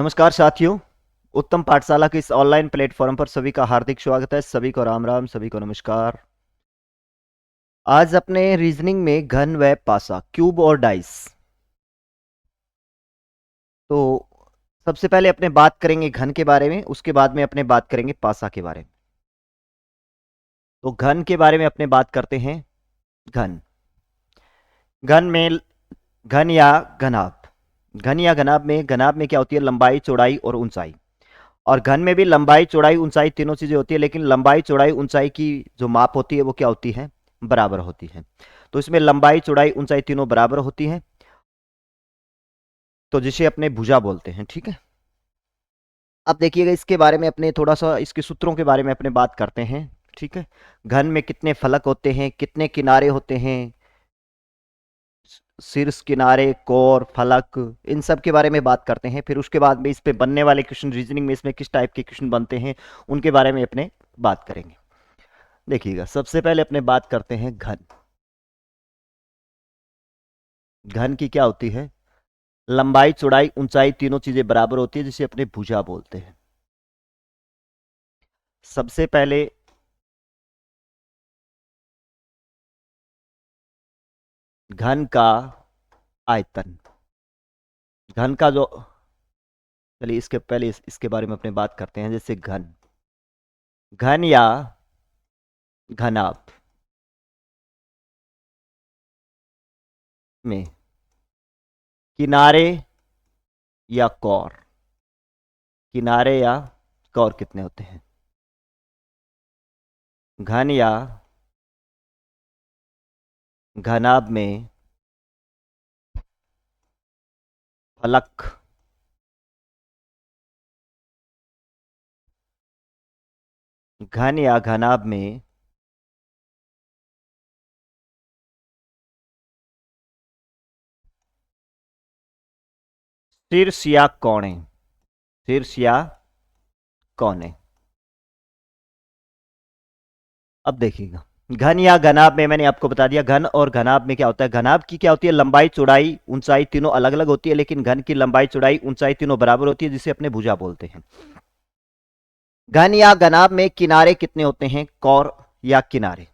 नमस्कार साथियों। उत्तम पाठशाला के इस ऑनलाइन प्लेटफॉर्म पर सभी का हार्दिक स्वागत है। सभी को राम राम, सभी को नमस्कार। आज अपने रीजनिंग में घन व पासा, क्यूब और डाइस। तो सबसे पहले अपने बात करेंगे घन के बारे में, उसके बाद में अपने बात करेंगे पासा के बारे में। तो घन के बारे में अपने बात करते हैं। घन घन में घन या घनाभ। घनाभ में क्या होती है? लंबाई, चौड़ाई और ऊंचाई। और घन में भी लंबाई, चौड़ाई, ऊंचाई तीनों चीजें होती है, लेकिन लंबाई, चौड़ाई, ऊंचाई की जो माप होती है वो क्या होती है? बराबर होती है। तो इसमें लंबाई, चौड़ाई, ऊंचाई तीनों बराबर होती है, तो जिसे अपने भुजा बोलते हैं। ठीक है। अब देखिएगा, इसके बारे में अपने थोड़ा सा इसके सूत्रों के बारे में अपने बात करते हैं। ठीक है। घन में कितने फलक होते हैं, कितने किनारे होते हैं, शीर्ष, किनारे, कोर, फलक, इन सब के बारे में बात करते हैं। फिर उसके बाद में इस पे बनने वाले क्वेश्चन, रीजनिंग में इसमें किस टाइप के क्वेश्चन बनते हैं, उनके बारे में अपने बात करेंगे। देखिएगा, सबसे पहले अपने बात करते हैं घन। घन की क्या होती है? लंबाई, चौड़ाई, ऊंचाई तीनों चीजें बराबर होती है, जिसे अपने भुजा बोलते हैं। सबसे पहले घन का आयतन। घन का जो, चलिए इसके पहले इसके बारे में अपने बात करते हैं। जैसे घन, घन या घनाभ में किनारे या कोर, किनारे या कोर कितने होते हैं? घन या घनाभ में फलक, घन या घनाभ में शीर्ष या कोणे, शीर्ष या कोणे। अब देखिएगा, घन या घनाभ में मैंने आपको बता दिया, घन और घनाभ में क्या होता है। घनाभ की क्या होती है? लंबाई, चौड़ाई, ऊंचाई तीनों अलग अलग होती है, लेकिन घन की लंबाई, चौड़ाई, ऊंचाई तीनों बराबर होती है, जिसे अपने भुजा बोलते हैं। घन या घनाभ में किनारे कितने होते हैं? कोर या किनारे।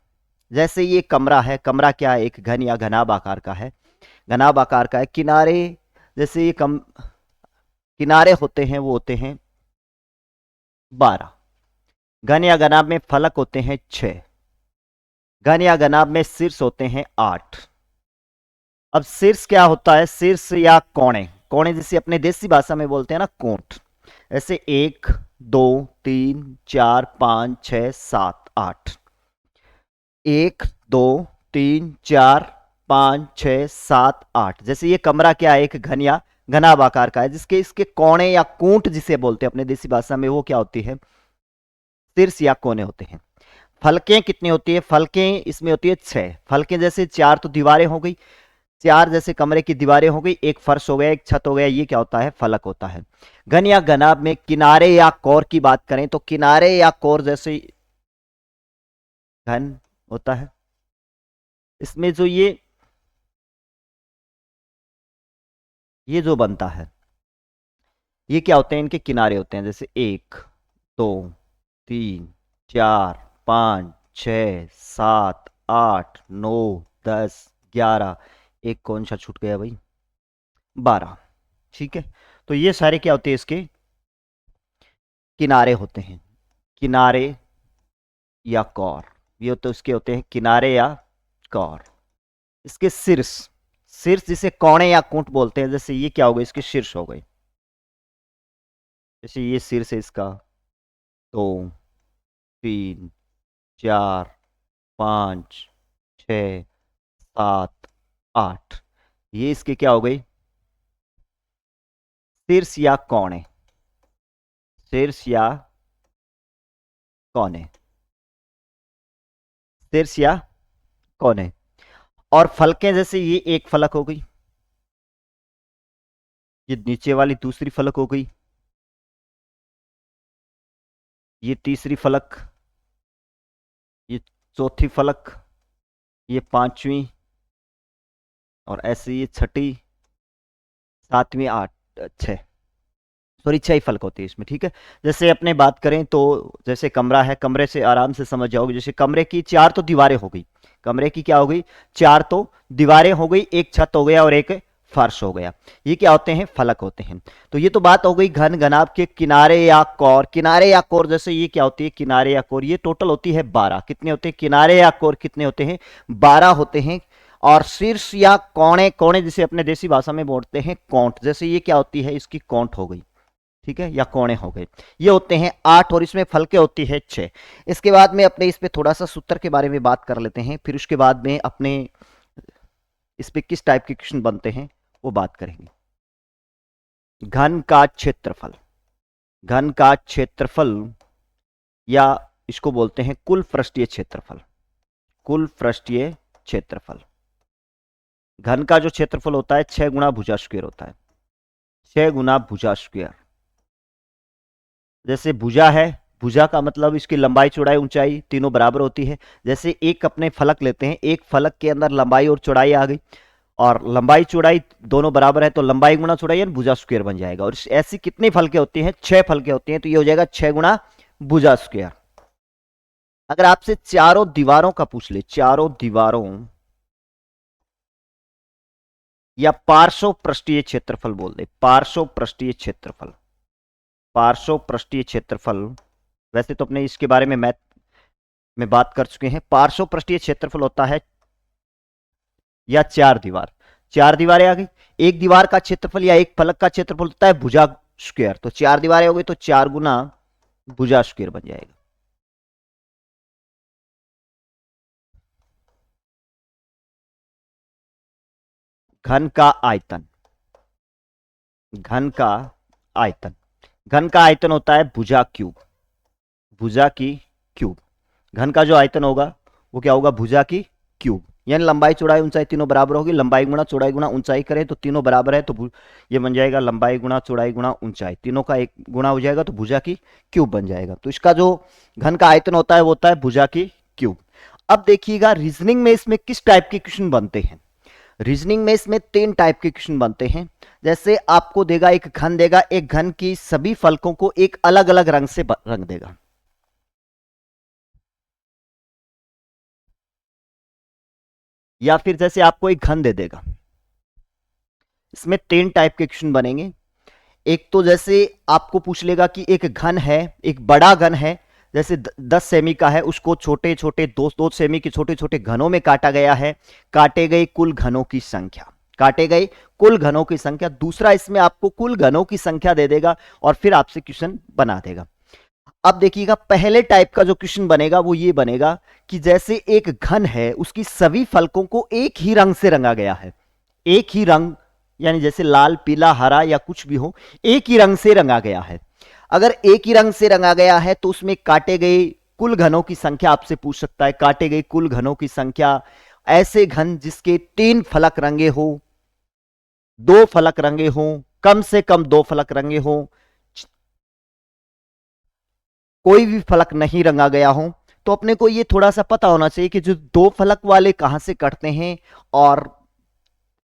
जैसे ये कमरा है, कमरा क्या है? एक घन या घनाभ आकार का है, घनाभ आकार का है। किनारे, जैसे ये किनारे होते हैं, वो होते हैं 12। घन या घनाभ में फलक होते हैं 6। घन या घनाभ में शीर्ष होते हैं 8। अब शीर्ष क्या होता है? शीर्ष या कोणे, कोणे जिसे अपने देसी भाषा में बोलते हैं ना, कोट। ऐसे 1 2 3 4 5 6 7 8। 1 2 3 4 5 6 7 8। जैसे ये कमरा क्या है? एक घन या घनाभ आकार का है, जिसके इसके कोणे या कूट जिसे बोलते हैं अपने देसी भाषा में, वो क्या होती है? शीर्ष या कोने होते हैं। फलकें कितनी होती है? फलकें इसमें होती है 6 फलकें। जैसे 4 तो दीवारें हो गई, 4 जैसे कमरे की दीवारें हो गई, एक फर्श हो गया, एक छत हो गया, ये क्या होता है? फलक होता है। घन या घनाभ में किनारे या कोर की बात करें तो किनारे या कोर जैसे घन होता है, इसमें जो ये जो बनता है, ये क्या होते हैं? इनके किनारे होते हैं। जैसे 1 2 3 4 5 6 7 8 9 10 11, एक कौन सा छूट गया भाई? 12। ठीक है। तो ये सारे क्या होते हैं? इसके किनारे होते हैं। किनारे या कॉर, ये तो इसके होते हैं किनारे या कॉर। इसके शीर्ष, शीर्ष जिसे कोणे या कूट बोलते हैं, जैसे ये क्या हो गए? इसके शीर्ष हो गए। जैसे ये शीर्ष है इसका, 2 3 4 5 6 7 8, ये इसके क्या हो गई? शीर्ष या कोणे, शीर्ष या कोणे, शीर्ष या कोणे। और फलकें, जैसे ये एक फलक हो गई, ये नीचे वाली दूसरी फलक हो गई, ये तीसरी फलक, ये चौथी फलक, ये पांचवी, और ऐसे ये छठी, सातवीं, आठ, छह, सॉरी 6 ही फलक होते हैं इसमें, ठीक है। जैसे अपने बात करें तो जैसे कमरा है, कमरे से आराम से समझ जाओगे, जैसे कमरे की 4 तो दीवारें हो गई, कमरे की क्या हो गई, 4 तो दीवारें हो गई, एक छत हो गया और एक फर्श हो गया, ये क्या होते हैं, फलक होते हैं। तो ये तो बात हो गई घन घनाभ के किनारे या कोर। किनारे या कोर जैसे ये क्या होती है, किनारे या कोर, ये टोटल होती है 12। कितने होते हैं किनारे या कोर, कितने होते हैं, 12 होते हैं। और शीर्ष या कोणे, कोणे जिसे अपने देसी भाषा में बोलते हैं कोंट, जैसे ये क्या होती है, इसकी कोंट हो गई, ठीक है, या कोणे हो गए, ये होते हैं 8 और इसमें फलके होती है 6। इसके बाद में अपने इस पे थोड़ा सा सूत्र के बारे में बात कर लेते हैं, फिर उसके बाद में अपने इस पे किस टाइप के क्वेश्चन बनते हैं वो बात करेंगे। घन का क्षेत्रफल, घन का क्षेत्रफल या इसको बोलते हैं कुल पृष्ठीय क्षेत्रफल, कुल पृष्ठीय क्षेत्रफल। घन का जो क्षेत्रफल होता है 6 गुना भुजा स्क्वायर होता है, 6 गुना भुजा स्क्वायर। जैसे भुजा है, भुजा का मतलब इसकी लंबाई चौड़ाई ऊंचाई तीनों बराबर होती है। जैसे एक अपने फलक लेते हैं, एक फलक के अंदर लंबाई और चौड़ाई आ गई और लंबाई चौड़ाई दोनों बराबर है तो लंबाई गुना चौड़ाई है भुजा स्क्वायर बन जाएगा। और ऐसी कितनी फलके होती हैं, 6 फलके होती हैं, तो ये हो जाएगा 6 गुना भुजा स्क्वायर। अगर आपसे चारों दीवारों का पूछ ले, चारों दीवारों या पार्श्व पृष्ठीय क्षेत्रफल बोल दे, पार्श्व पृष्ठीय क्षेत्रफल, पार्श्व पृष्ठीय क्षेत्रफल, वैसे तो अपने इसके बारे में मैथ में बात कर चुके हैं। पार्श्व पृष्ठीय क्षेत्रफल होता है या 4 दीवार, 4 दीवारें आ गई, एक दीवार का क्षेत्रफल या एक फलक का क्षेत्रफल होता है भुजा स्क्वायर, तो 4 दीवारें हो गई तो 4 गुना भुजा स्क्वायर बन जाएगा। घन का आयतन, घन का आयतन, घन का आयतन होता है भुजा क्यूब, भुजा की क्यूब। घन का जो आयतन होगा वो क्या होगा, भुजा की क्यूब। यानी लंबाई चौड़ाई ऊंचाई तीनों बराबर होगी, लंबाई गुणा चौड़ाई गुणा ऊंचाई करें तो तीनों बराबर है, तो ये बन जाएगा लंबाई गुणा चौड़ाई गुणा ऊंचाई, तीनों का एक गुणा हो जाएगा तो भुजा की क्यूब बन जाएगा। तो इसका जो घन का आयतन होता है वो होता है भुजा की क्यूब। अब देखिएगा रीजनिंग में इसमें किस टाइप के क्वेश्चन बनते हैं। रीजनिंग में इसमें 3 टाइप के क्वेश्चन बनते हैं। जैसे आपको देगा एक घन देगा, एक घन की सभी फलकों को एक अलग अलग रंग से रंग देगा, या फिर जैसे आपको एक घन दे देगा। इसमें 3 टाइप के क्वेश्चन बनेंगे। एक तो जैसे आपको पूछ लेगा कि एक घन है, एक बड़ा घन है, जैसे 10 सेमी का है, उसको छोटे छोटे 2 सेमी के छोटे छोटे घनों में काटा गया है, काटे गए कुल घनों की संख्या, काटे गए कुल घनों की संख्या। दूसरा इसमें आपको कुल घनों की संख्या दे देगा और फिर आपसे क्वेश्चन बना देगा। अब देखिएगा पहले टाइप का जो क्वेश्चन बनेगा वो ये बनेगा कि जैसे एक घन है, उसकी सभी फलकों को एक ही रंग से रंगा गया है, एक ही रंग, यानी जैसे लाल पीला हरा या कुछ भी हो, एक ही रंग से रंगा गया है। अगर एक ही रंग से रंगा गया है तो उसमें काटे गए कुल घनों की संख्या आपसे पूछ सकता है, काटे गए कुल घनों की संख्या। ऐसे घन जिसके 3 फलक रंगे हो, 2 फलक रंगे हो, कम से कम 2 फलक रंगे हो, कोई भी फलक नहीं रंगा गया हो, तो अपने को ये थोड़ा सा पता होना चाहिए कि जो 2 फलक वाले कहां से कटते हैं और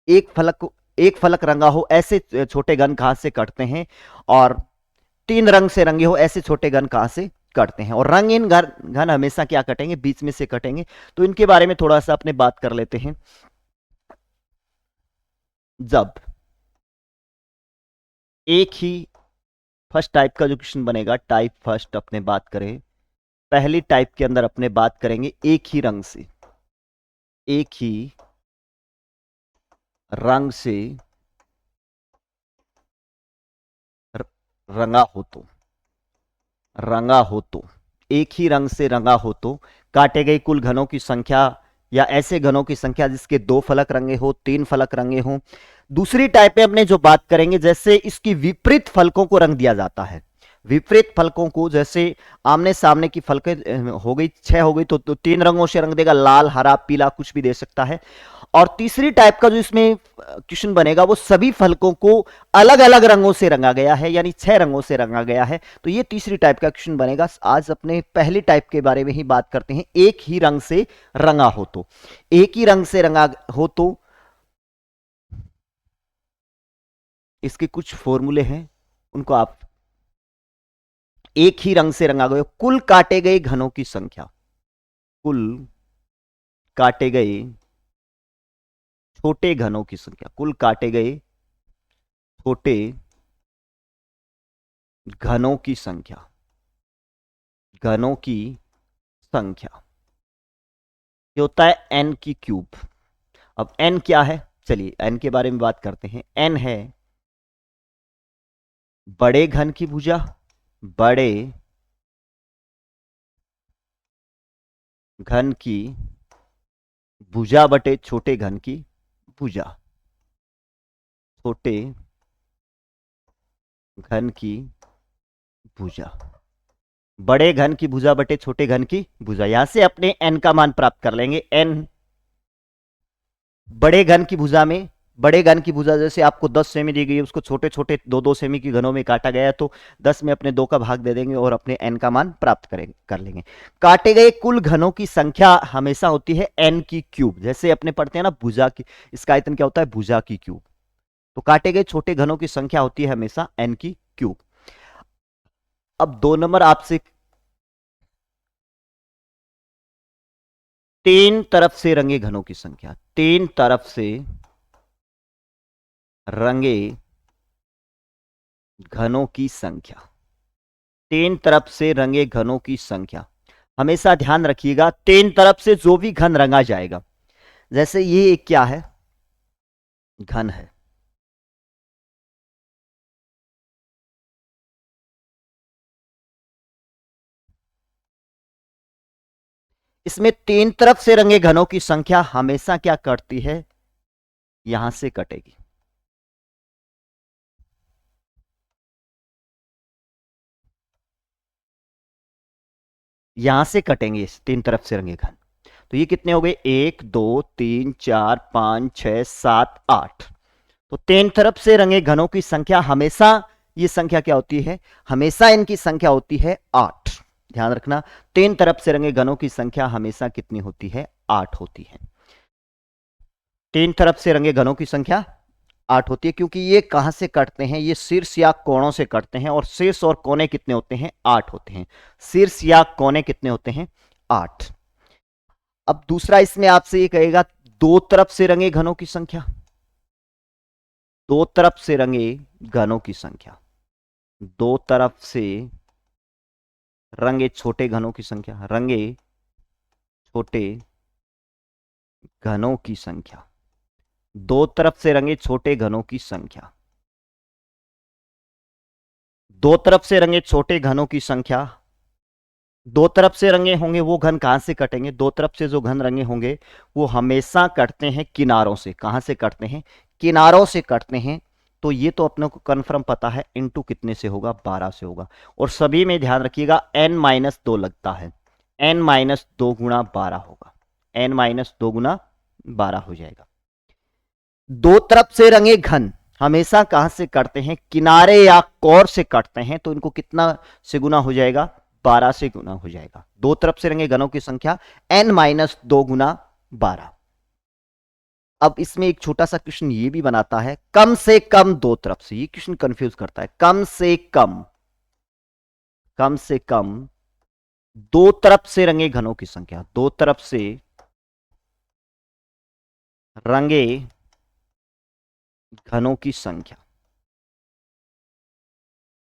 एक फलक रंगा हो ऐसे छोटे घन कहां से कटते हैं, और 3 रंग से रंगे हो ऐसे छोटे घन कहां से कटते हैं। और रंगीन घन हमेशा क्या कटेंगे, बीच में से कटेंगे। तो इनके बारे में थोड़ा सा अपने बात कर लेते हैं। जब एक ही फर्स्ट टाइप का जो क्वेश्चन बनेगा, टाइप फर्स्ट अपने बात करें, पहली टाइप के अंदर अपने बात करेंगे एक ही रंग से, एक ही रंग से रंगा हो तो, रंगा हो तो, एक ही रंग से रंगा हो तो काटे गए कुल घनों की संख्या या ऐसे घनों की संख्या जिसके 2 फलक रंगे हो, 3 फलक रंगे हो। दूसरी टाइप में अपने जो बात करेंगे, जैसे इसकी विपरीत फलकों को रंग दिया जाता है, विपरीत फलकों को, जैसे आमने सामने की फलकें हो गई 6 हो गई तो 3 रंगों से रंग देगा, लाल हरा पीला कुछ भी दे सकता है। और तीसरी टाइप का जो इसमें क्वेश्चन बनेगा वो सभी फलकों को अलग अलग रंगों से रंगा गया है, यानी 6 रंगों से रंगा गया है। तो ये तीसरी टाइप का क्वेश्चन बनेगा। आज अपने पहली टाइप के बारे में ही बात करते हैं, एक ही रंग से रंगा हो तो। एक ही रंग से रंगा हो तो इसके कुछ फॉर्मूले हैं, उनको आप एक ही रंग से रंगा गया, कुल काटे गए घनों की संख्या, कुल काटे गए छोटे घनों की संख्या, कुल काटे गए छोटे घनों की संख्या, घनों की संख्या ये होता है n की क्यूब। अब n क्या है, चलिए n के बारे में बात करते हैं। n है बड़े घन की भुजा, बड़े घन की भुजा बटे छोटे घन की भुजा, छोटे घन की भुजा, बड़े घन की भुजा बटे छोटे घन की भुजा। यहां से अपने n का मान प्राप्त कर लेंगे। n बड़े घन की भुजा में, बड़े घन की भुजा जैसे आपको 10 सेमी दी गई है, उसको छोटे छोटे 2-2 सेमी की घनों में काटा गया है, तो 10 में अपने 2 का भाग दे देंगे और अपने n का मान प्राप्त करेंगे, कर लेंगे। काटे गए कुल घनों की संख्या हमेशा होती है n की क्यूब। जैसे अपने पढ़ते हैं ना भुजा की, इसका आयतन क्या होता है, भुजा की क्यूब। तो काटे गए छोटे घनों की संख्या होती है हमेशा n की क्यूब। अब 2 नंबर आपसे, तीन तरफ से रंगे घनों की संख्या, तीन तरफ से रंगे घनों की संख्या, तीन तरफ से रंगे घनों की संख्या। हमेशा ध्यान रखिएगा तीन तरफ से जो भी घन रंगा जाएगा, जैसे ये एक क्या है, घन है, इसमें तीन तरफ से रंगे घनों की संख्या हमेशा क्या कटती है, यहां से कटेगी। यहां से कटेंगे इस तीन तरफ से रंगे घन। तो ये कितने हो गए, 1 2 3 4 5 6 7 8। तो तीन तरफ से रंगे घनों की संख्या हमेशा, ये संख्या क्या होती है, हमेशा इनकी संख्या होती है 8। ध्यान रखना, तीन तरफ से रंगे घनों की संख्या हमेशा कितनी होती है, 8 होती है। तीन तरफ से रंगे घनों की संख्या 8 होती है, क्योंकि ये कहां से कटते हैं, ये शीर्ष या कोणों से कटते हैं, और शीर्ष और कोने कितने होते हैं, 8 होते हैं। शीर्ष या कोने कितने होते हैं, 8। अब दूसरा इसमें आपसे ये कहेगा दो तरफ से रंगे घनों की संख्या, दो तरफ से रंगे घनों की संख्या, दो तरफ से रंगे छोटे घनों की संख्या, रंगे छोटे घनों की संख्या, दो तरफ से रंगे छोटे घनों की संख्या, दो तरफ से रंगे छोटे घनों की संख्या। दो तरफ से रंगे होंगे वो घन कहां से कटेंगे, दो तरफ से जो घन रंगे होंगे वो हमेशा कटते हैं किनारों से। कहां से कटते हैं, किनारों से कटते हैं। तो ये तो अपने को कंफर्म पता है, इनटू कितने से होगा, 12 से होगा। और सभी में ध्यान रखिएगा n-2 लगता है, n-2 गुणा 12 होगा, n-2 गुणा 12 हो जाएगा। दो तरफ से रंगे घन हमेशा कहां से कटते हैं, किनारे या कोर से कटते हैं। तो इनको कितना से गुना हो जाएगा, 12 से गुना हो जाएगा। दो तरफ से रंगे घनों की संख्या n-2 गुना 12। अब इसमें एक छोटा सा क्वेश्चन ये भी बनाता है, कम से कम दो तरफ से, ये क्वेश्चन कंफ्यूज करता है। कम से कम, कम से कम दो तरफ से रंगे घनों की संख्या, दो तरफ से रंगे घनों की संख्या।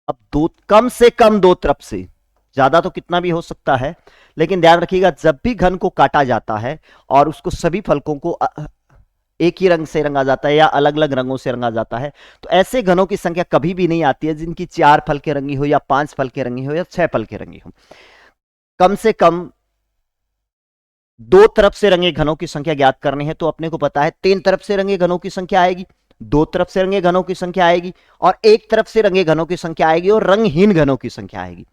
अब दो, कम से कम दो तरफ से, ज्यादा तो कितना भी हो सकता है, लेकिन ध्यान रखिएगा जब भी घन को काटा जाता है और उसको सभी फलकों को एक ही रंग से रंगा जाता है या अलग अलग रंगों से रंगा जाता है, तो ऐसे घनों की संख्या कभी भी नहीं आती है जिनकी 4 फलके रंगी हो या 5 फलके रंगी हो या 6 फलके रंगी हो। कम से कम दो तरफ से रंगे घनों की संख्या ज्ञात करनी है, तो अपने को पता है तीन तरफ से रंगे घनों की संख्या आएगी, दो तरफ से रंगे घनों की संख्या आएगी, और एक तरफ से रंगे घनों की संख्या आएगी, और रंगहीन घनों की संख्या आएगी।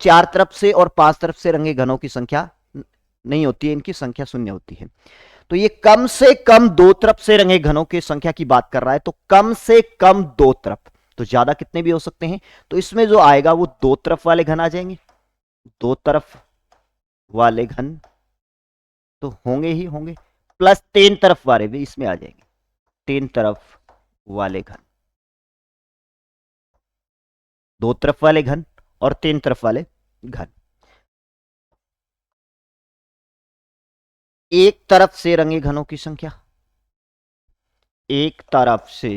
चार तरफ से और 5 तरफ से रंगे घनों की संख्या नहीं होती है, इनकी संख्या शून्य होती है। तो ये कम से कम दो तरफ से रंगे घनों की संख्या की बात कर रहा है, तो कम से कम दो तरफ, तो ज्यादा कितने भी हो सकते हैं। तो इसमें जो आएगा वो दो तरफ वाले घन आ जाएंगे, दो तरफ वाले घन तो होंगे ही होंगे, प्लस तीन तरफ वाले भी इसमें आ जाएंगे, तीन तरफ वाले घन, दो तरफ वाले घन और 3 तरफ वाले घन। एक तरफ से रंगे घनों की संख्या, एक तरफ से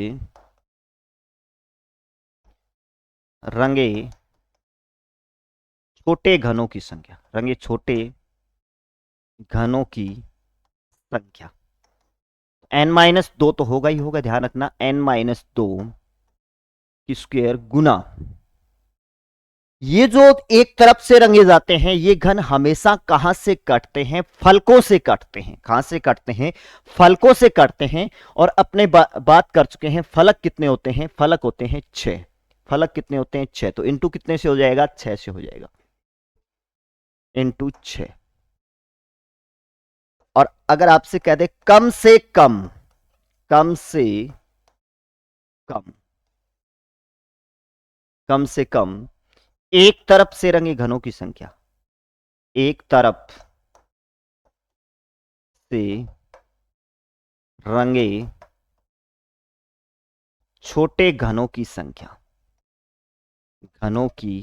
रंगे छोटे घनों की संख्या, रंगे छोटे घनों की संख्या। n-2 तो होगा ही होगा, ध्यान रखना, n-2 की स्क्वायर गुना ये जो एक तरफ से रंगे जाते हैं ये घन हमेशा कहां से कटते हैं? फलकों से कटते हैं। कहां से कटते हैं? फलकों से कटते हैं। और अपने बात कर चुके हैं फलक कितने होते हैं? फलक होते हैं 6। फलक कितने होते हैं? 6। तो इंटू कितने से हो जाएगा? 6 से हो जाएगा, इंटू 6। और अगर आपसे कह दे कम से कम, कम से कम, कम से कम एक तरफ से रंगे घनों की संख्या, एक तरफ से रंगे छोटे घनों की संख्या, घनों की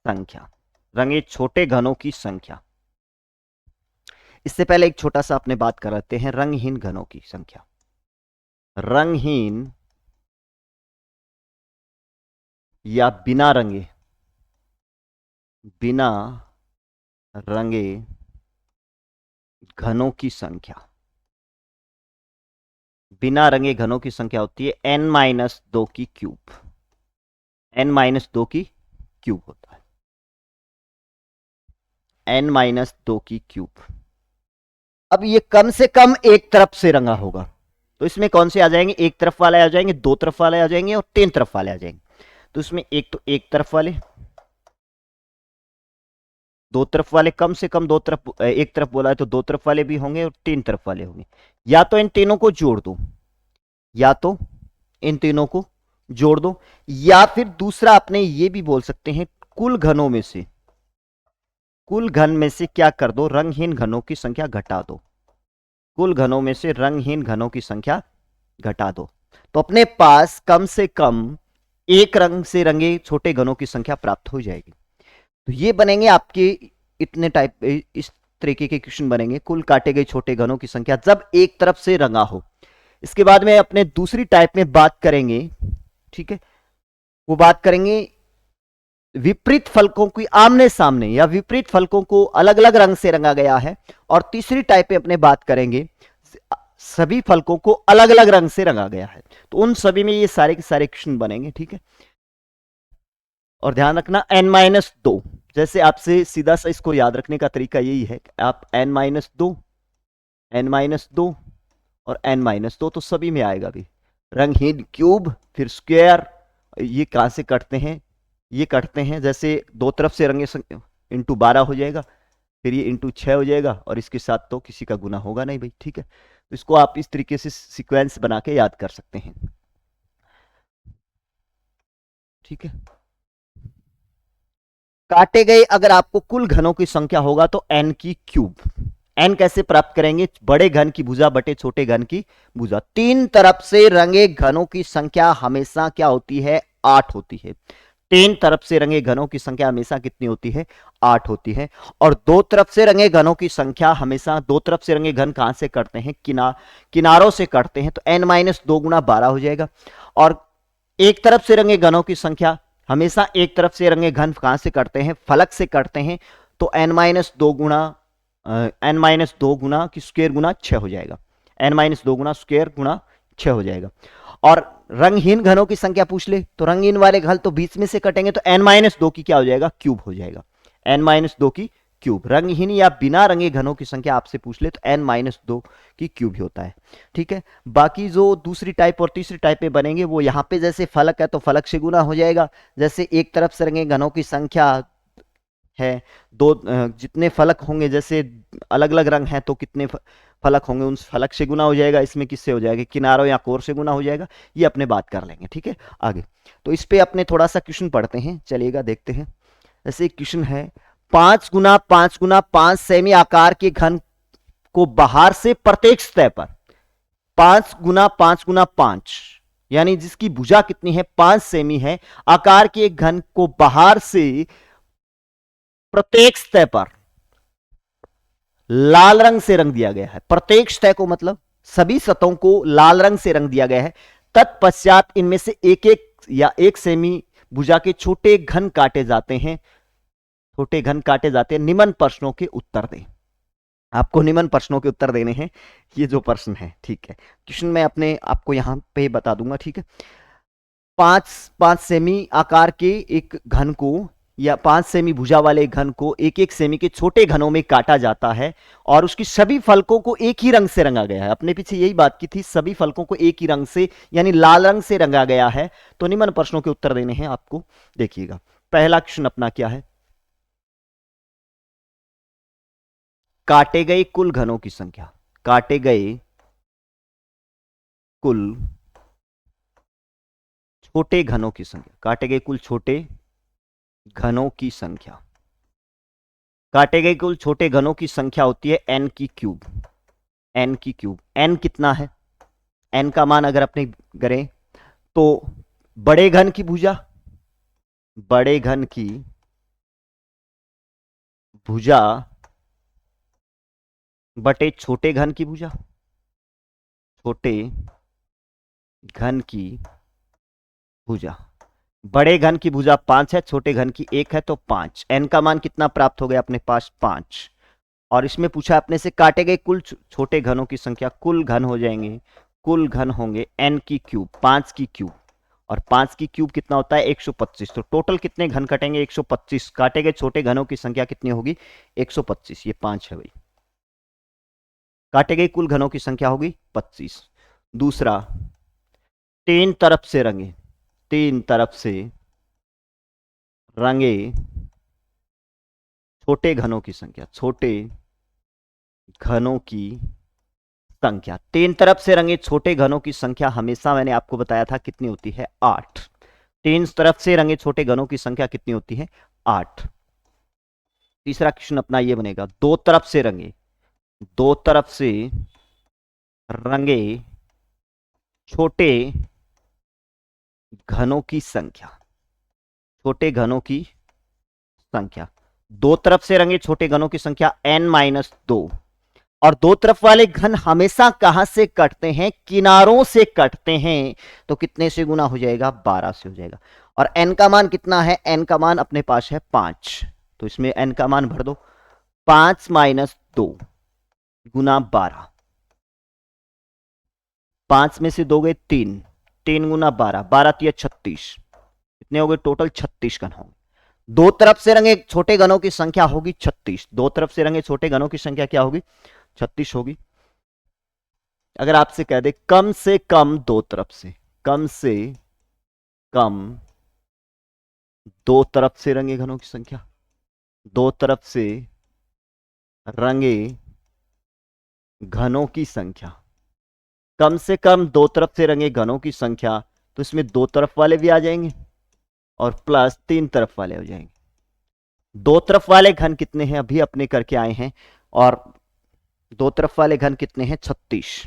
संख्या, रंगे छोटे घनों की संख्या। इससे पहले एक छोटा सा अपने बात कर रहे हैं रंगहीन घनों की संख्या। रंगहीन या बिना रंगे, बिना रंगे घनों की संख्या, बिना रंगे घनों की संख्या होती है n-2 की क्यूब। n-2 की क्यूब होता है, n-2 की क्यूब। अब ये कम से कम एक तरफ से रंगा होगा, तो इसमें कौन से आ जाएंगे? एक तरफ वाले आ जाएंगे, दो तरफ वाले आ जाएंगे और 3 तरफ वाले आ जाएंगे। तो इसमें एक तो एक तरफ वाले, दो तरफ वाले, कम से कम दो तरफ, एक तरफ बोला है तो दो तरफ वाले भी होंगे और 3 तरफ वाले होंगे। या तो इन तीनों को जोड़ दो, या तो इन तीनों को जोड़ दो, या फिर दूसरा अपने ये भी बोल सकते हैं कुल घनों में से, कुल घन में से क्या कर दो? रंगहीन घनों की संख्या घटा दो। कुल घनों में से रंगहीन घनों की संख्या घटा दो। तो अपने पास कम से कम एक रंग से रंगे छोटे घनों की संख्या प्राप्त हो जाएगी। तो ये बनेंगे आपके इतने टाइप, इस तरीके के क्वेश्चन बनेंगे, कुल काटे गए छोटे घनों की संख्या जब एक तरफ से रंगा हो। इसके बाद में अपने दूसरी टाइप में बात करेंगे, ठीक है, वो बात करेंगे विपरीत फलकों की आमने सामने या विपरीत फलकों को अलग अलग रंग से रंगा गया है। और तीसरी टाइप में अपने बात करेंगे सभी फलकों को अलग अलग रंग से रंगा गया है। तो उन सभी में ये सारे के सारे क्वेश्चन बनेंगे, ठीक है। और ध्यान रखना n-2, जैसे आपसे सीधा सा इसको याद रखने का तरीका यही है कि आप n-2, n-2 और n-2 तो सभी में आएगा भी। रंगहीन क्यूब, फिर स्क्वायर, ये कहां से कटते हैं? ये कटते हैं जैसे दो तरफ से रंगे इंटू 12 हो जाएगा, फिर ये इंटू 6 हो जाएगा, और इसके साथ तो किसी का गुना होगा नहीं भाई, ठीक है। तो इसको आप इस तरीके से सीक्वेंस बना के याद कर सकते हैं, ठीक है। काटे गए अगर आपको कुल घनों की संख्या होगा तो n की क्यूब। n कैसे प्राप्त करेंगे? बड़े घन की भुजा बटे छोटे घन की भुजा। 3 तरफ से रंगे घनों की संख्या हमेशा क्या होती है? 8 होती है। 3 तरफ से रंगे घनों की संख्या हमेशा कितनी होती है? 8 होती है। और दो तरफ से रंगे घनों की संख्या हमेशा, दो तरफ से रंगे घन कहां से करते हैं? किनारों से करते हैं। तो n-2 गुना 12 हो जाएगा। और एक तरफ से रंगे घनों की संख्या हमेशा एक तरफ से रंगे घन कहां से करते हैं? फलक से करते हैं। तो n-2 गुना की स्क्वायर गुना 6 हो जाएगा। n-2 गुना स्क्वायर गुना 6 हो जाएगा। और रंगहीन घनों की संख्या पूछ ले तो रंगीन वाले घन तो बीच में से कटेंगे, तो n-2 की क्या हो जाएगा? क्यूब हो जाएगा। n-2 की क्यूब। रंगहीन या बिना रंगे घनों की संख्या आपसे पूछ ले तो n-2 की क्यूब ही होता है, ठीक है। बाकी जो दूसरी टाइप और तीसरी टाइप में बनेंगे वो यहाँ पे जैसे फलक है तो फलक से गुना हो जाएगा। जैसे एक तरफ से रंगे घनों की संख्या है दो, जितने फलक होंगे, जैसे अलग अलग रंग हैं तो कितने फलक होंगे, उन फलक से गुना हो जाएगा। इसमें किससे हो जाएगा? किनारों या कोर से गुना हो जाएगा। ये अपने बात कर लेंगे, ठीक है। आगे तो इस पे अपने थोड़ा सा क्वेश्चन पढ़ते हैं, चलिएगा देखते हैं। जैसे एक क्वेश्चन है 5 गुना 5 गुना 5 सेमी आकार के घन को बाहर से प्रत्येक सतह पर 5 गुना 5 गुना 5 यानी जिसकी भुजा कितनी है 5 सेमी है, आकार के एक घन को बाहर से प्रत्येक सतह पर लाल रंग से रंग दिया गया है। प्रत्येक सतह को मतलब सभी सतहों को लाल रंग से रंग दिया गया है। तत्पश्चात इनमें से एक एक या 1 सेमी भुजा के छोटे घन काटे जाते हैं, छोटे घन काटे जाते हैं। निम्न प्रश्नों के उत्तर दें। आपको निम्न प्रश्नों के उत्तर देने हैं, ये जो प्रश्न है, ठीक है। क्वेश्चन मैं अपने आपको यहां पे बता दूंगा, ठीक है। 5 सेमी आकार के एक घन को या 5 सेमी भुजा वाले घन को एक एक सेमी के छोटे घनों में काटा जाता है और उसकी सभी फलकों को एक ही रंग से रंगा गया है। अपने पीछे यही बात की थी, सभी फलकों को एक ही रंग से यानी लाल रंग से रंगा गया है। तो निम्न प्रश्नों के उत्तर देने हैं आपको। देखिएगा पहला क्वेश्चन अपना क्या है, काटे गए कुल घनों की संख्या। काटे गए कुल छोटे घनों की संख्या। काटे गए कुल छोटे घनों की संख्या। काटे गए कुल छोटे घनों की संख्या होती है n की क्यूब। n की क्यूब। n कितना है, n का मान अगर अपने करें तो बड़े घन की भुजा, बड़े घन की भुजा बटे छोटे घन की भुजा, छोटे घन की भुजा। बड़े घन की भुजा 5 है, छोटे घन की 1 है, तो 5। n का मान कितना प्राप्त हो गया अपने पास 5। और इसमें पूछा अपने से काटे गए कुल छोटे घनों की संख्या। कुल घन हो जाएंगे, कुल घन होंगे n की क्यूब, 5 की क्यूब। और 5 की क्यूब कितना होता है 125। तो टोटल कितने घन कटेंगे 125। काटे गए छोटे घनों की संख्या कितनी होगी 125। ये 5 है भाई। काटे गए कुल घनों की संख्या होगी 25। दूसरा, 3 तरफ से रंगे, 3 तरफ से रंगे छोटे घनों की संख्या, छोटे घनों की संख्या। 3 तरफ से रंगे छोटे घनों की संख्या हमेशा मैंने आपको बताया था कितनी होती है 8। 3 तरफ से रंगे छोटे घनों की संख्या कितनी होती है 8। तीसरा क्वेश्चन अपना ये बनेगा, 2 तरफ से रंगे, 2 तरफ से रंगे छोटे घनों की संख्या, छोटे घनों की संख्या। 2 तरफ से रंगे छोटे घनों की संख्या n-2। और 2 तरफ वाले घन हमेशा कहां से कटते हैं, किनारों से कटते हैं। तो कितने से गुना हो जाएगा 12 से हो जाएगा। और n का मान कितना है, n का मान अपने पास है 5। तो इसमें n का मान भर दो, 5 - 2 गुना 12। 5 में से 2 गए 3, 3 गुना 12, 12 3 36। कितने हो गए टोटल 36 घन होंगे। 2 तरफ से रंगे छोटे घनों की संख्या होगी 36। 2 तरफ से रंगे छोटे घनों की संख्या क्या होगी 36 होगी। अगर आपसे कह दे कम से कम 2 तरफ से, कम से कम 2 तरफ से रंगे घनों की संख्या, 2 तरफ से रंगे घनों की संख्या, कम से कम 2 तरफ से रंगे घनों की संख्या। तो इसमें 2 तरफ वाले भी आ जाएंगे और प्लस 3 तरफ वाले हो जाएंगे। 2 तरफ वाले घन कितने हैं अभी अपने करके आए हैं, और 2 तरफ वाले घन कितने हैं 36।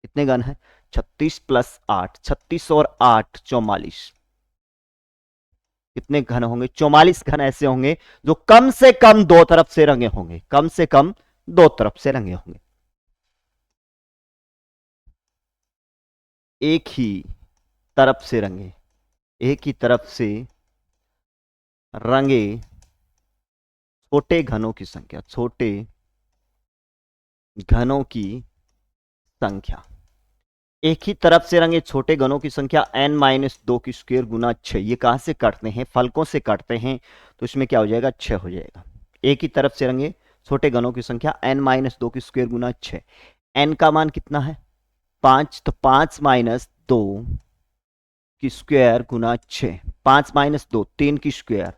कितने घन है 36 + 8, 36 और 8 44। कितने घन होंगे 44 घन ऐसे होंगे जो कम से कम 2 तरफ से रंगे होंगे, कम से कम 2 तरफ से रंगे होंगे। एक ही तरफ से रंगे, एक ही तरफ से रंगे छोटे घनों की संख्या, छोटे घनों की संख्या। एक ही तरफ से रंगे छोटे घनों की संख्या n-2 की स्क्वायर गुना 6। ये कहां से काटते हैं फलकों से काटते हैं, तो इसमें क्या हो जाएगा 6 हो जाएगा। एक ही तरफ से रंगे छोटे घनों की संख्या n-2 की स्क्वायर गुना 6। n का मान कितना है 5, तो 5 - 2 की स्क्वायर गुना 6। 5 - 2 3 की स्क्वायर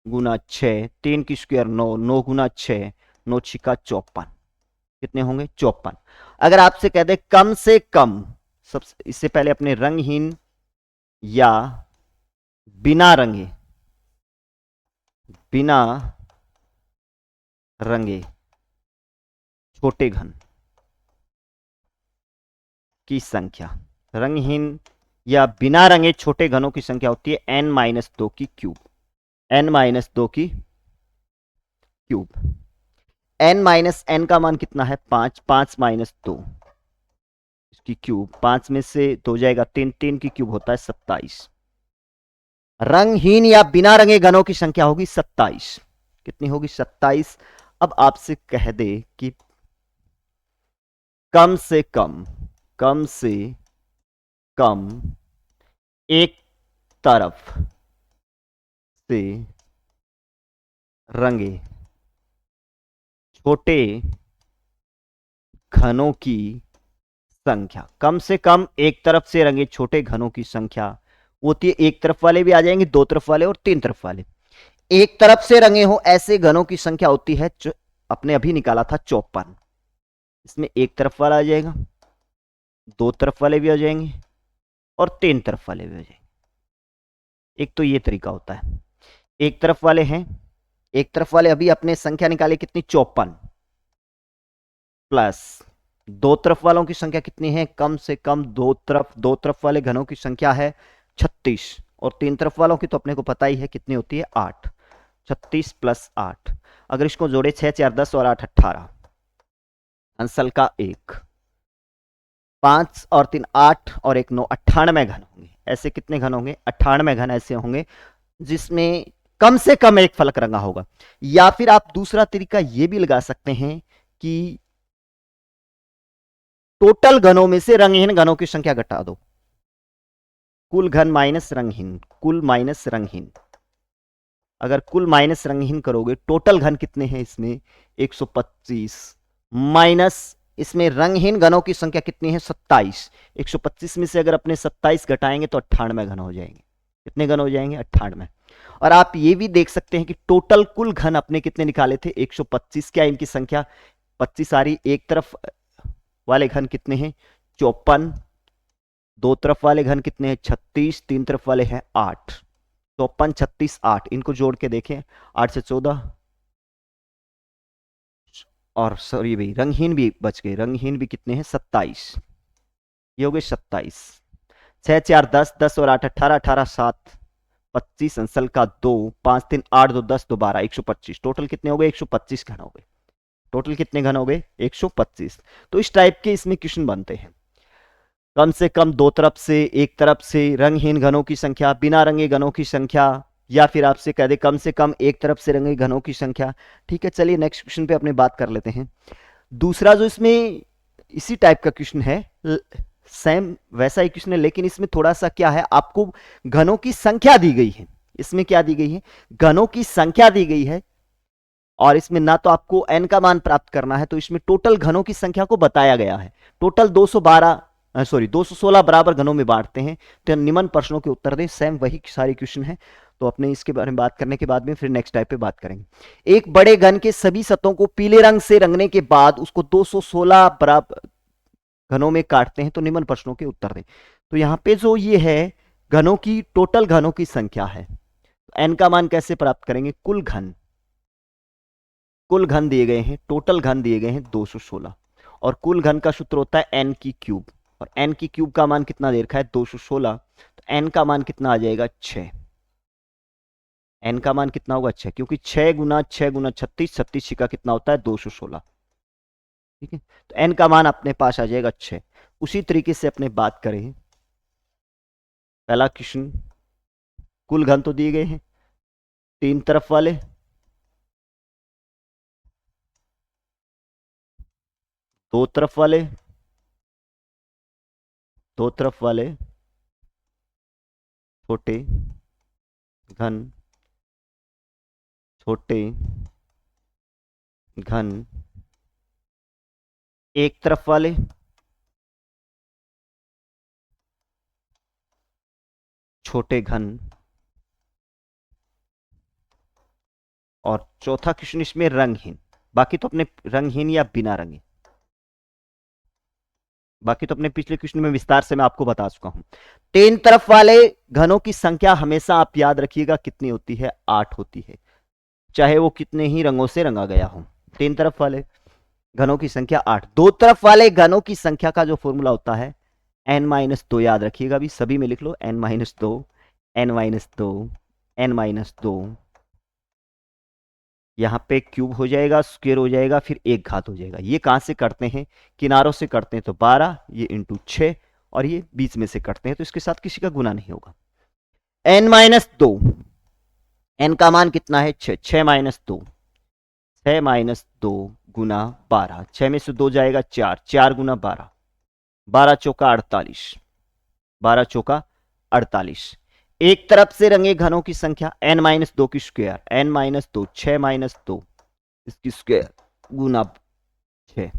गुना 6, 3 की स्क्वायर 9, 9 गुना 6, 9 छिका 54। कितने होंगे 54। अगर आपसे कह दे कम से कम, सबसे इससे पहले अपने रंगहीन या बिना रंगे, बिना रंगे छोटे घन की संख्या। रंगहीन या बिना रंगे छोटे घनों की संख्या होती है n-2 की क्यूब। n-2 की क्यूब। n का मान कितना है 5, 5 - 2 इसकी क्यूब, 5 में से 2 जाएगा 3, 3 की क्यूब होता है 27। रंगहीन या बिना रंगे घनों की संख्या होगी 27। कितनी होगी 27। अब आपसे कह दे कि कम से कम एक तरफ से रंगे छोटे घनों की संख्या, कम से कम एक तरफ से रंगे छोटे घनों की संख्या होती है, एक तरफ वाले भी आ जाएंगे, दो तरफ वाले और तीन तरफ वाले। एक तरफ से रंगे हो ऐसे घनों की संख्या होती है, अपने अभी निकाला था 54। इसमें एक तरफ वाला आ जाएगा, दो तरफ वाले भी आ जाएंगे और तीन तरफ वाले भी आ जाएंगे। एक तो ये तरीका होता है, एक तरफ वाले हैं, एक तरफ वाले अभी अपने संख्या निकाले कितनी 54 प्लस दो तरफ वालों की संख्या कितनी है, कम से कम दो तरफ वाले घनों की संख्या है 36 और तीन तरफ वालों की तो अपने को पता ही है कितनी होती है 8। 36 + 8, अगर इसको जोड़े 6 4 10 और 8 18, अंसल का 1, 5 और 3 8 और 1 9, 98 घन होंगे। ऐसे कितने घन होंगे 98 घन ऐसे होंगे जिसमें कम से कम एक फलक रंगा होगा। या फिर आप दूसरा तरीका यह भी लगा सकते हैं कि टोटल घनों में से रंगहीन घनों की संख्या घटा दो, कुल घन माइनस रंगहीन, कुल माइनस रंगहीन। अगर कुल माइनस रंगहीन करोगे, टोटल घन कितने हैं इसमें 125 माइनस इसमें रंगहीन घनों की संख्या कितनी है 27। 125 में से अगर अपने 27 घटाएंगे तो 98 घन हो जाएंगे। कितने घन हो जाएंगे 98। और आप ये भी देख सकते हैं कि टोटल कुल घन अपने कितने निकाले थे 125। क्या इनकी संख्या 25 आ रही, एक तरफ वाले घन कितने हैं 54, दो तरफ वाले घन कितने हैं 36, तीन तरफ वाले हैं 8। 54 36 8, इनको जोड़ के देखें 8 से 14 और सॉरी भाई रंगहीन भी बच गए, रंगहीन भी कितने हैं 27, ये हो गए 27। 6 4 10 10 और 8 18 18 7 25 अंसल का 2, 5 3 8 2 10 2 12 125। टोटल कितने हो गए 125 घन हो गए। टोटल कितने घन हो गए 125। तो इस टाइप के इसमें क्वेश्चन बनते हैं, कम से कम दो तरफ से, एक तरफ से रंगहीन घनों की संख्या, बिना रंगे घनों की संख्या, या फिर आपसे कह दे कम से कम एक तरफ से रंगे घनों की संख्या। ठीक है, चलिए नेक्स्ट क्वेश्चन पे अपने बात कर लेते हैं। दूसरा जो इसमें इसी टाइप का क्वेश्चन है, सेम वैसा ही क्वेश्चन है, लेकिन इसमें थोड़ा सा क्या है, आपको घनों की संख्या दी गई है। इसमें क्या दी गई है, घनों की संख्या दी गई है और इसमें ना तो आपको n का मान प्राप्त करना है, तो इसमें टोटल घनों की संख्या को बताया गया है। टोटल 216 बराबर घनों में बांटते हैं, तो निम्न प्रश्नों के उत्तर दें। सेम वही सारे क्वेश्चन है, तो अपने इसके बारे में बात करने के बाद में फिर नेक्स्ट टाइप पे बात करेंगे। एक बड़े घन के सभी सतहों को पीले रंग से रंगने के बाद उसको 216 बराबर घनों में काटते हैं, तो निम्न प्रश्नों के उत्तर दें। तो यहां पे जो ये है घनों की, टोटल घनों की संख्या है, एन का मान कैसे प्राप्त करेंगे, कुल घन दिए गए हैं, टोटल घन दिए गए हैं 216 और कुल घन का सूत्र होता है n की क्यूब, और n की क्यूब का मान कितना दे रखा है 216, तो n का मान कितना आ जाएगा 6। n का मान कितना होगा 6, क्योंकि 6 गुना 6 गुना 36, 36 का कितना होता है 216। ठीक है, तो n का मान अपने पास आ जाएगा 6। उसी तरीके से अपने बात करें, पहला क्वेश्चन, कुल घन तो दिए गए हैं, तीन तरफ वाले, दो तरफ वाले, दो तरफ वाले छोटे घन, छोटे घन, एक तरफ वाले, छोटे घन, और चौथा क्वेश्चन इसमें रंगहीन। बाकी तो अपने रंगहीन या बिना रंगे, बाकी तो अपने पिछले क्वेश्चन में विस्तार से मैं आपको बता चुका हूं। तीन तरफ वाले घनों की संख्या हमेशा आप याद रखिएगा कितनी होती है 8 होती है, चाहे वो कितने ही रंगों से रंगा गया हो। तीन तरफ वाले घनों की संख्या 8। दो तरफ वाले घनों की संख्या का जो फॉर्मूला होता है n-2 याद रखिएगा, अभी सभी में लिख लो n-2, n-2, n-2, यहाँ पे क्यूब हो जाएगा, स्क्वायर हो जाएगा, फिर एक घात हो जाएगा। ये कहाँ से करते हैं? किनारों से करते हैं तो 12, ये इंटू 6, और ये बीच में से करते हैं तो इसके साथ किसी का गुना नहीं होगा। n-2, n का मान कितना है? 6, 6-2, 6-2 गुना 12, 6 में से 2 जाएगा 4, 4 गुना 12, 12 चौका 48, 12 चौका 48। एक तरफ से रंगे घनों की संख्या n-2 की स्क्वायर, n-2, 6-2 इसकी स्क्वायर गुना 6,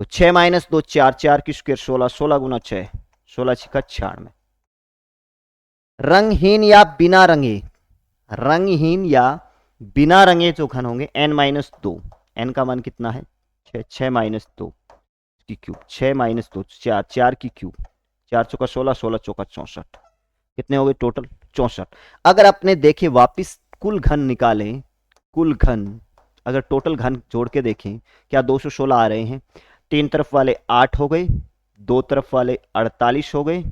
तो 6-2 4, 4 की स्क्वायर 16, 16 गुना 6, 16 छिका 96। रंगहीन या बिना रंगे, रंगहीन या बिना रंगे जो घन होंगे n-2, n का मान कितना है? 6, 6-2 की क्यूब, 6-2 4, 4 की क्यूब, 4 चौका 16, 16 चौका 64, कितने हो गए टोटल? 64। अगर आपने देखे वापिस कुल घन निकालें, कुल घन अगर टोटल घन जोड़ के देखें, क्या 216 आ रहे हैं? 3 तरफ वाले 8 हो गए, 2 तरफ वाले 48 हो गए,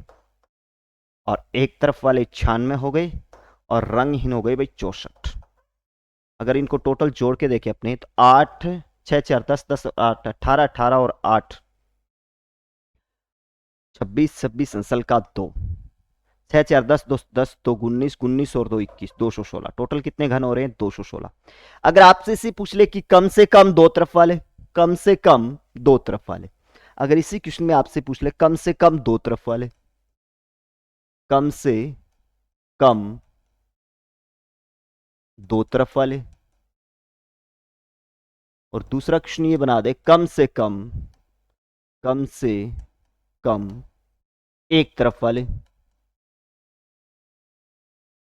और एक तरफ वाले 96 हो गए, और रंगहीन हो गए भाई 64। अगर इनको टोटल जोड़ के देखें अपने तो 8, 6, 4, 10, 10, 8, 18, 18 और 8, 26, 26 अंसल का 2, 6, 4, 10, 2, 10, 2, 19, 19 और 2, 21, 216। टोटल कितने घन हो रहे हैं? 216। अगर आपसे इसे पूछ ले कि कम से कम दो तरफ वाले, कम से कम दो तरफ वाले, अगर इसी क्वेश्चन में आपसे पूछ ले कम से कम दो तरफ वाले, कम से कम दो तरफ वाले, और दूसरा क्वेश्चन ये बना दे कम से कम, कम से कम एक तरफ वाले,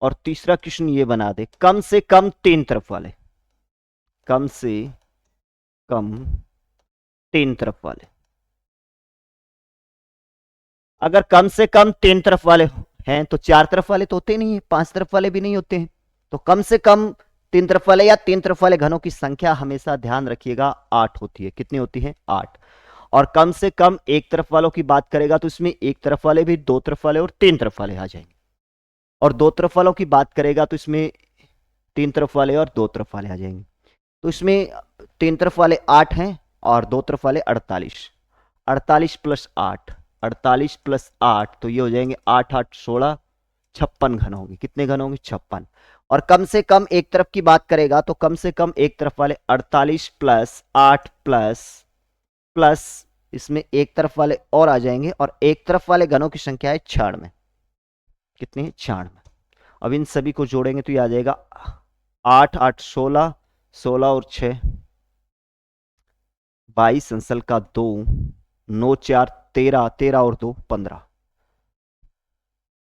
और तीसरा क्वेश्चन ये बना दे कम से कम तीन तरफ वाले, कम से कम तीन तरफ वाले। अगर कम से कम तीन तरफ वाले हैं तो चार तरफ वाले तो होते नहीं है, पांच तरफ वाले भी नहीं होते हैं। तो कम से कम तीन तरफ वाले या तीन तरफ वाले घनों की संख्या हमेशा ध्यान रखिएगा 8 होती है। कितनी होती है? 8। और कम से कम एक तरफ वालों की बात करेगा तो इसमें एक तरफ वाले भी, दो तरफ वाले और तीन तरफ वाले आ जाएंगे। और दो तरफ वालों की बात करेगा तो इसमें तीन तरफ वाले और दो तरफ वाले आ जाएंगे। तो इसमें तीन तरफ वाले 8 हैं और दो तरफ वाले 48, 48 प्लस 8, 48 प्लस 8, तो ये हो जाएंगे 8, 8, 16, 56 घन होंगे। कितने घन होंगे? 56। और कम से कम एक तरफ की बात करेगा तो कम से कम एक तरफ वाले 48 प्लस 8 प्लस प्लस इसमें एक तरफ वाले और आ जाएंगे, और एक तरफ वाले घनों की संख्या है 96। कितनी है? 96। अब इन सभी को जोड़ेंगे तो ये आ जाएगा 8, 8, 16, 16 और 6, 22 अंसल का 2, 9, 4, 13, 13 और 2, 15,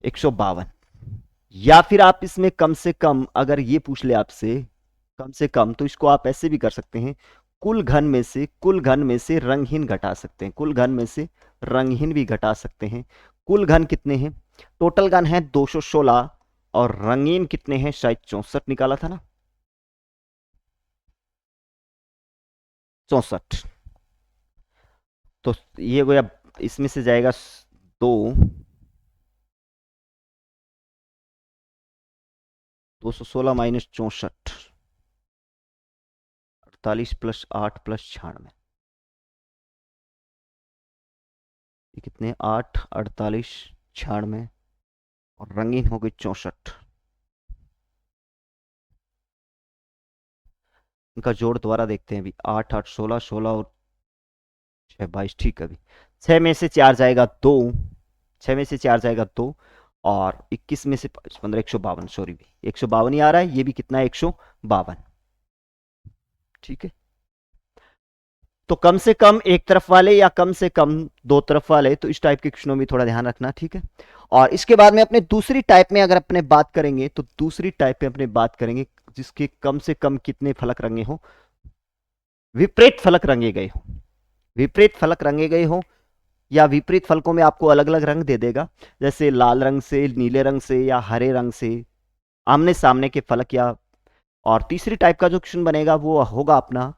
152। या फिर आप इसमें कम से कम अगर ये पूछ ले आपसे कम से कम, तो इसको आप ऐसे भी कर सकते हैं, कुल घन में से, कुल घन में से रंगहीन घटा सकते हैं, कुल घन में से रंगहीन भी घटा सकते हैं। कुल घन कितने हैं? टोटल घन है 216, और रंगीन कितने हैं? शायद 64 निकाला था ना, 64। तो ये गया, इसमें से जाएगा 2, 216 माइनस 64, 48 प्लस 8 प्लस 96, ये कितने? 8, 48, 96, और रंगीन हो गई 64। इनका जोड़ दोबारा देखते हैं अभी, 8, 8, 16, 16 और 6, 22। ठीक है, अभी 6 में से 4 जाएगा 2, 6 में से 4 जाएगा 2, और 21 में से 15, 152, सॉरी, 152 ही आ रहा है, ये भी कितना है? 152। ठीक है, तो कम से कम एक तरफ वाले या कम से कम दो तरफ वाले, तो इस टाइप के क्वेश्चनों में थोड़ा ध्यान रखना। ठीक है, और इसके बाद में अपने दूसरी टाइप में अगर अपने बात करेंगे तो दूसरी टाइप में अपने बात करेंगे जिसके कम से कम कितने फलक रंगे हो? विपरीत फलक रंगे गए हो, विपरीत फलक रंगे गए हो, या विपरीत फलकों में आपको अलग अलग रंग दे देगा, जैसे लाल रंग से, नीले रंग से, या हरे रंग से, आमने सामने के फलक। या और तीसरी टाइप का जो क्वेश्चन बनेगा वो होगा अपना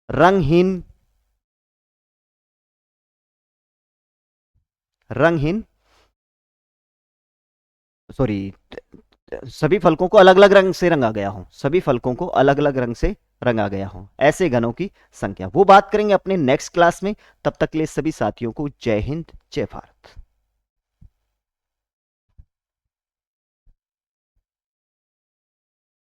रंगहीन, रंगहीन, सॉरी, सभी फलकों को अलग अलग रंग से रंगा गया हो, सभी फलकों को अलग अलग रंग से रंगा गया हो, ऐसे घनों की संख्या, वो बात करेंगे अपने नेक्स्ट क्लास में। तब तक के लिए सभी साथियों को जय हिंद, जय भारत।